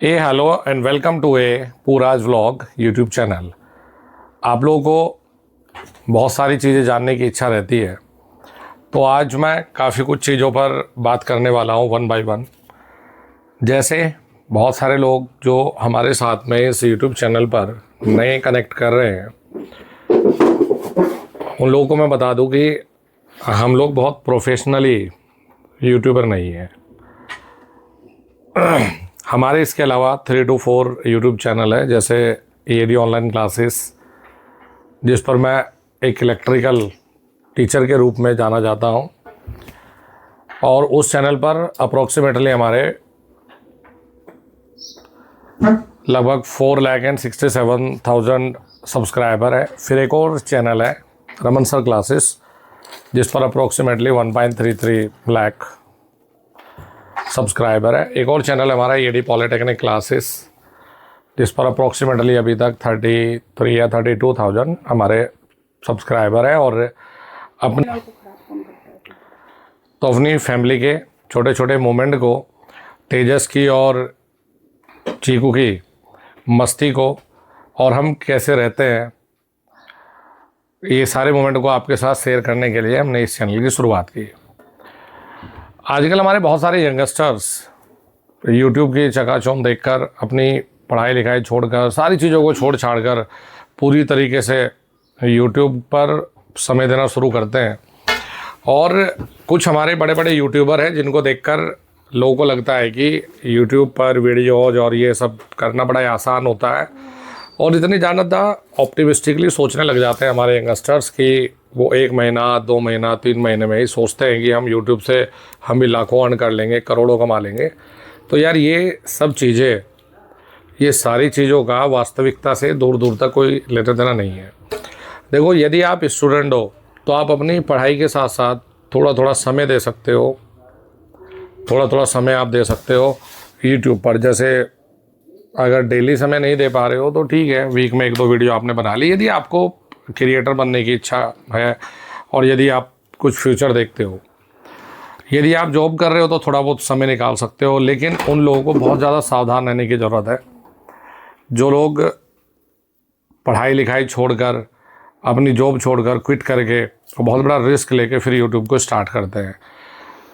Hello and welcome to पूराज vlog YouTube channel. आप लोगों को बहुत सारी चीज़ें जानने की इच्छा रहती है, तो आज मैं काफ़ी कुछ चीज़ों पर बात करने वाला हूँ वन बाय वन। जैसे बहुत सारे लोग जो हमारे साथ में इस यूट्यूब चैनल पर नए कनेक्ट कर रहे हैं, उन लोगों को मैं बता दूं कि हम लोग बहुत प्रोफेशनली यूट्यूबर नहीं हैं। हमारे इसके अलावा 3 to 4 यूट्यूब चैनल है, जैसे AD ऑनलाइन क्लासेस, जिस पर मैं एक इलेक्ट्रिकल टीचर के रूप में जाना जाता हूं, और उस चैनल पर अप्रोक्सीमेटली हमारे लगभग 4,67,000 सब्सक्राइबर है। फिर एक और चैनल है रमन सर क्लासेस, जिस पर अप्रोक्सीमेटली 1.33 लाख सब्सक्राइबर है। एक और चैनल हमारा AD पॉलिटेक्निक क्लासेस, जिस पर अप्रोक्सीमेटली अभी तक 33 या 32,000 हमारे सब्सक्राइबर है। और अपनी फैमिली के छोटे छोटे मोमेंट को, तेजस की और चीकू की मस्ती को, और हम कैसे रहते हैं, ये सारे मोमेंट को आपके साथ शेयर करने के लिए हमने इस चैनल की शुरुआत की। आजकल हमारे बहुत सारे यंगस्टर्स यूट्यूब की चकाचौंध देखकर अपनी पढ़ाई लिखाई छोड़कर, सारी चीज़ों को छोड़ छाड़ कर पूरी तरीके से यूट्यूब पर समय देना शुरू करते हैं। और कुछ हमारे बड़े बड़े यूट्यूबर हैं जिनको देखकर लोगों को लगता है कि यूट्यूब पर वीडियोज और ये सब करना बड़ा आसान होता है, और इतनी ज़्यादा ऑप्टिमिस्टिकली सोचने लग जाते हैं हमारे यंगस्टर्स कि वो 1 महीना 2 महीना 3 महीने में ही सोचते हैं कि हम यूट्यूब से हम भी लाखों अर्न कर लेंगे, करोड़ों कमा लेंगे। तो यार, ये सब चीज़ें, ये सारी चीज़ों का वास्तविकता से दूर दूर तक कोई लेना देना नहीं है। देखो, यदि आप स्टूडेंट हो तो आप अपनी पढ़ाई के साथ साथ थोड़ा थोड़ा समय दे सकते हो, थोड़ा थोड़ा समय आप दे सकते हो यूट्यूब पर। जैसे अगर डेली समय नहीं दे पा रहे हो तो ठीक है, वीक में 1-2 वीडियो आपने बना ली। यदि आपको क्रिएटर बनने की इच्छा है और यदि आप कुछ फ्यूचर देखते हो, यदि आप जॉब कर रहे हो तो थोड़ा बहुत समय निकाल सकते हो। लेकिन उन लोगों को बहुत ज़्यादा सावधान रहने की ज़रूरत है जो लोग पढ़ाई लिखाई छोड़कर, अपनी जॉब छोड़कर, क्विट करके बहुत बड़ा रिस्क लेके फिर यूट्यूब को स्टार्ट करते हैं।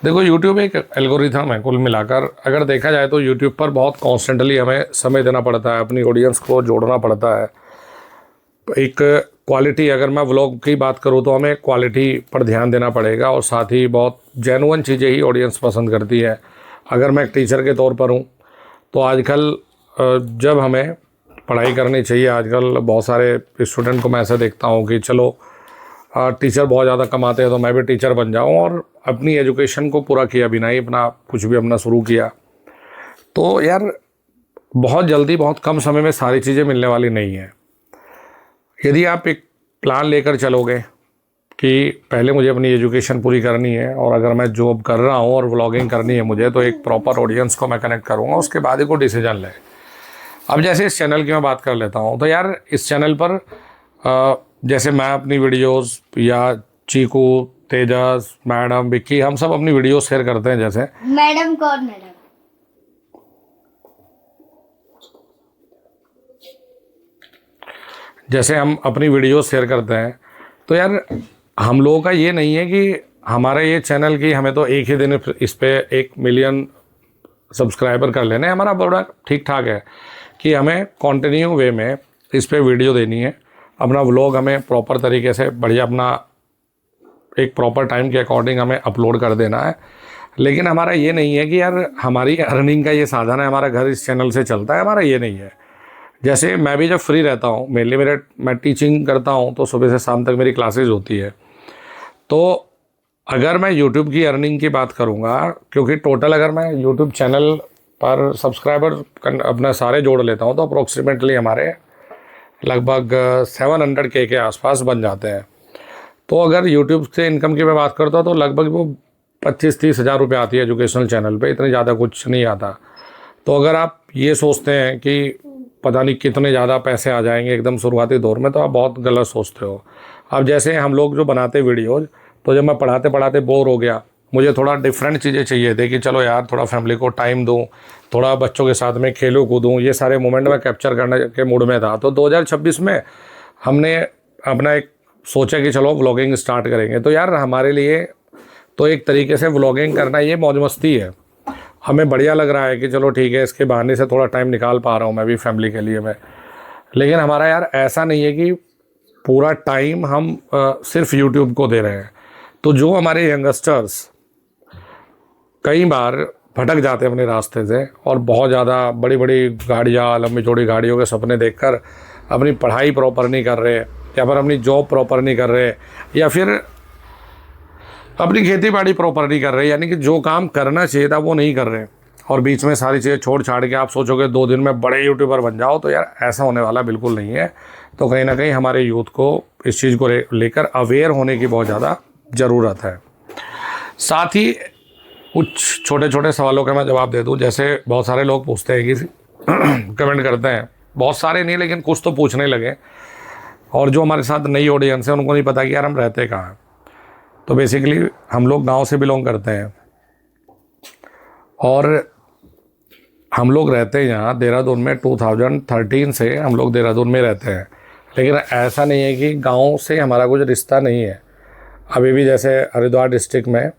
देखो, यूट्यूब एक एल्गोरिथम है कुल मिलाकर। अगर देखा जाए तो यूट्यूब पर बहुत कॉन्स्टेंटली हमें समय देना पड़ता है, अपनी ऑडियंस को जोड़ना पड़ता है। एक क्वालिटी, अगर मैं व्लॉग की बात करूँ तो हमें क्वालिटी पर ध्यान देना पड़ेगा, और साथ ही बहुत जेन्युइन चीज़ें ही ऑडियंस पसंद करती है। अगर मैं एक टीचर के तौर पर हूँ तो आजकल जब हमें पढ़ाई करनी चाहिए, आजकल बहुत सारे स्टूडेंट को मैं ऐसा देखता हूँ कि चलो टीचर बहुत ज़्यादा कमाते हैं तो मैं भी टीचर बन जाऊँ, और अपनी एजुकेशन को पूरा किया बिना ही अपना कुछ भी अपना शुरू किया। तो यार, बहुत जल्दी, बहुत कम समय में सारी चीज़ें मिलने वाली नहीं है। यदि आप एक प्लान लेकर चलोगे कि पहले मुझे अपनी एजुकेशन पूरी करनी है, और अगर मैं जॉब कर रहा हूँ और व्लॉगिंग करनी है मुझे, तो एक प्रॉपर ऑडियंस को मैं कनेक्ट करूँगा, उसके बाद ही कोई डिसीजन ले। अब जैसे इस चैनल की मैं बात कर लेता हूँ, तो यार इस चैनल पर जैसे मैं अपनी वीडियोस, या चीकू, तेजस, मैडम, विक्की, हम सब अपनी वीडियो शेयर करते हैं। जैसे मैडम कौन? मैडम जैसे हम अपनी वीडियो शेयर करते हैं, तो यार हम लोगों का ये नहीं है कि हमारे ये चैनल की हमें तो एक ही दिन इस पर 1 मिलियन सब्सक्राइबर कर लेने। हमारा बड़ा ठीक ठाक है कि हमें कंटिन्यू वे में इस पर वीडियो देनी है, अपना व्लॉग हमें प्रॉपर तरीके से बढ़िया, अपना एक प्रॉपर टाइम के अकॉर्डिंग हमें अपलोड कर देना है। लेकिन हमारा ये नहीं है कि यार हमारी अर्निंग का ये साधन है, हमारा घर इस चैनल से चलता है, हमारा ये नहीं है। जैसे मैं भी जब फ्री रहता हूँ, मेनली मैं टीचिंग करता हूँ, तो सुबह से शाम तक मेरी क्लासेज होती है। तो अगर मैं यूट्यूब की अर्निंग की बात करूँगा, क्योंकि टोटल अगर मैं यूट्यूब चैनल पर सब्सक्राइबर अपना सारे जोड़ लेता हूँ तो अप्रोक्सीमेटली हमारे लगभग 700K के आसपास बन जाते हैं। तो अगर यूट्यूब से इनकम की मैं बात करता हूँ तो लगभग वो 25-30 हज़ार रुपये आती है एजुकेशनल चैनल पे, इतनी ज़्यादा कुछ नहीं आता। तो अगर आप ये सोचते हैं कि पता नहीं कितने ज़्यादा पैसे आ जाएंगे एकदम शुरुआती दौर में, तो आप बहुत गलत सोचते हो। अब जैसे हम लोग जो बनाते वीडियोज़, तो जब मैं पढ़ाते पढ़ाते बोर हो गया, मुझे थोड़ा डिफरेंट चीज़ें चाहिए थे कि चलो यार थोड़ा फैमिली को टाइम दूं, थोड़ा बच्चों के साथ में खेलूँ कूदूँ, ये सारे मोमेंट मैं कैप्चर करने के मूड में था। तो 2026 में हमने अपना एक सोचा कि चलो व्लॉगिंग स्टार्ट करेंगे। तो यार हमारे लिए तो एक तरीके से व्लॉगिंग करना ये मौज मस्ती है, हमें बढ़िया लग रहा है कि चलो ठीक है, इसके बहाने से थोड़ा टाइम निकाल पा रहा हूँ मैं भी फैमिली के लिए मैं। लेकिन हमारा यार ऐसा नहीं है कि पूरा टाइम हम सिर्फ यूट्यूब को दे रहे हैं। तो जो हमारे यंगस्टर्स कई बार भटक जाते हैं अपने रास्ते से और बहुत ज़्यादा बड़ी बड़ी गाड़ियाँ, लंबी चौड़ी गाड़ियों के सपने देखकर अपनी पढ़ाई प्रॉपर नहीं कर रहे, या फिर अपनी जॉब प्रॉपर नहीं कर रहे, या फिर अपनी खेती बाड़ी प्रॉपर नहीं कर रहे, यानी कि जो काम करना चाहिए था वो नहीं कर रहे, और बीच में सारी चीज़ें छोड़ छाड़ के आप सोचोगे 2 दिन में बड़े यूट्यूबर बन जाओ, तो यार ऐसा होने वाला बिल्कुल नहीं है। तो कहीं ना कहीं हमारे यूथ को इस चीज़ को लेकर अवेयर होने की बहुत ज़्यादा ज़रूरत है। साथ ही कुछ छोटे छोटे सवालों का मैं जवाब दे दूं। जैसे बहुत सारे लोग पूछते हैं कि कमेंट करते हैं, बहुत सारे नहीं लेकिन कुछ तो पूछने लगे, और जो हमारे साथ नई ऑडियंस है उनको नहीं पता कि यार हम रहते कहाँ हैं। तो बेसिकली हम लोग गांव से बिलोंग करते हैं, और हम लोग रहते हैं यहाँ देहरादून में। 2013 से हम लोग देहरादून में रहते हैं। लेकिन ऐसा नहीं है कि गांव से हमारा कुछ रिश्ता नहीं है। अभी भी जैसे हरिद्वार डिस्ट्रिक्ट में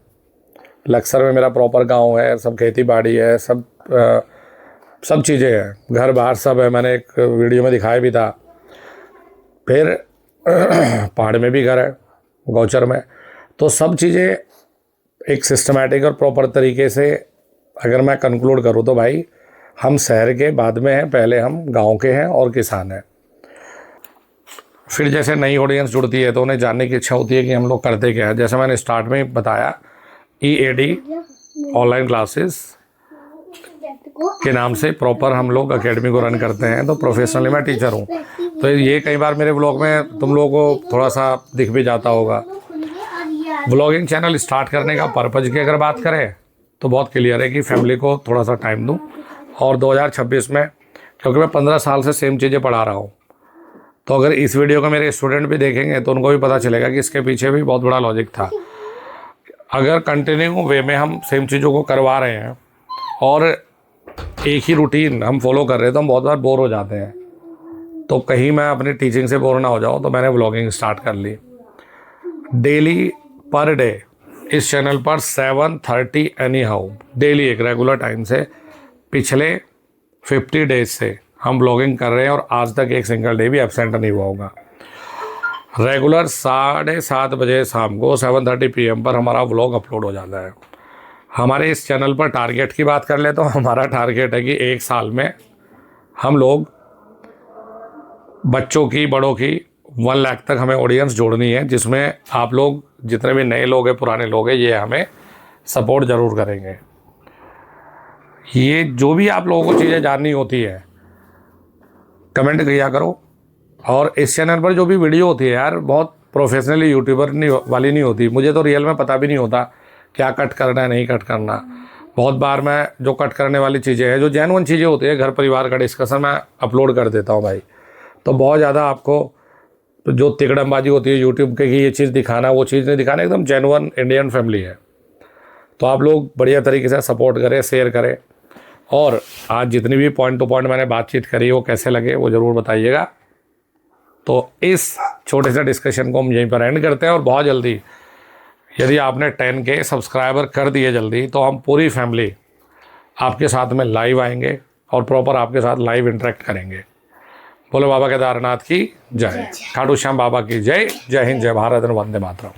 लक्सर में मेरा प्रॉपर गांव है, सब खेती बाड़ी है, सब चीज़ें हैं, घर बाहर सब है। मैंने एक वीडियो में दिखाया भी था। फिर पहाड़ में भी घर है, गौचर में। तो सब चीज़ें एक सिस्टमैटिक और प्रॉपर तरीके से अगर मैं कंक्लूड करूँ तो भाई हम शहर के बाद में हैं, पहले हम गांव के हैं और किसान हैं। फिर जैसे नई ऑडियंस जुड़ती है तो उन्हें जानने की इच्छा होती है कि हम लोग करते क्या है। जैसे मैंने स्टार्ट में बताया, EAD ऑनलाइन क्लासेस के नाम से प्रॉपर हम लोग एकेडमी को रन करते हैं। तो प्रोफेशनली मैं टीचर हूँ। तो ये कई बार मेरे व्लॉग में तुम लोगों को थोड़ा सा दिख भी जाता होगा। व्लॉगिंग चैनल स्टार्ट करने का पर्पज़ की अगर बात करें तो बहुत क्लियर है कि फैमिली को थोड़ा सा टाइम दूँ। और 2026 में, क्योंकि मैं 15 साल से सेम चीज़ें पढ़ा रहा हूँ, तो अगर इस वीडियो को मेरे स्टूडेंट भी देखेंगे तो उनको भी पता चलेगा कि इसके पीछे भी बहुत बड़ा लॉजिक था। अगर कंटिन्यू वे में हम सेम चीज़ों को करवा रहे हैं और एक ही रूटीन हम फॉलो कर रहे हैं तो हम बहुत बार बोर हो जाते हैं। तो कहीं मैं अपनी टीचिंग से बोर ना हो जाऊँ तो मैंने व्लॉगिंग स्टार्ट कर ली। डेली पर डे इस चैनल पर 7:30 एनी हाउ डेली एक रेगुलर टाइम से पिछले 50 डेज से हम व्लॉगिंग कर रहे हैं, और आज तक एक सिंगल डे भी एब्सेंट नहीं हुआ होगा। रेगुलर 7:30 बजे शाम को 7:30 PM पर हमारा व्लॉग अपलोड हो जाता है। हमारे इस चैनल पर टारगेट की बात कर ले तो हमारा टारगेट है कि 1 साल में हम लोग बच्चों की, बड़ों की 1 लाख तक हमें ऑडियंस जोड़नी है, जिसमें आप लोग जितने भी नए लोग हैं, पुराने लोग हैं, ये हमें सपोर्ट ज़रूर करेंगे। ये जो भी आप लोगों को चीज़ें जाननी होती है कमेंट किया करो। और इस चैनल पर जो भी वीडियो होती है यार बहुत प्रोफेशनली यूट्यूबर वाली नहीं होती। मुझे तो रियल में पता भी नहीं होता क्या कट करना है, नहीं कट करना। बहुत बार मैं जो कट करने वाली चीज़ें हैं, जो जेन्युइन चीज़ें होती है, घर परिवार का डिस्कशन, मैं अपलोड कर देता हूँ भाई। तो बहुत ज़्यादा आपको जो तिकड़मबाजी होती है यूट्यूब के कि ये चीज़ दिखाना, वो चीज़ नहीं दिखाना, एकदम जेन्युइन इंडियन फैमिली है। तो आप लोग बढ़िया तरीके से सपोर्ट करें, शेयर करें, और आज जितनी भी पॉइंट टू पॉइंट मैंने बातचीत करी वो कैसे लगे वो ज़रूर बताइएगा। तो इस छोटे से डिस्कशन को हम यहीं पर एंड करते हैं, और बहुत जल्दी यदि आपने 10K सब्सक्राइबर कर दिए जल्दी तो हम पूरी फैमिली आपके साथ में लाइव आएंगे और प्रॉपर आपके साथ लाइव इंटरेक्ट करेंगे। बोलो बाबा केदारनाथ की जय, खाटू श्याम बाबा की जय। जय हिंद, जय भारत, वंदे मातरम।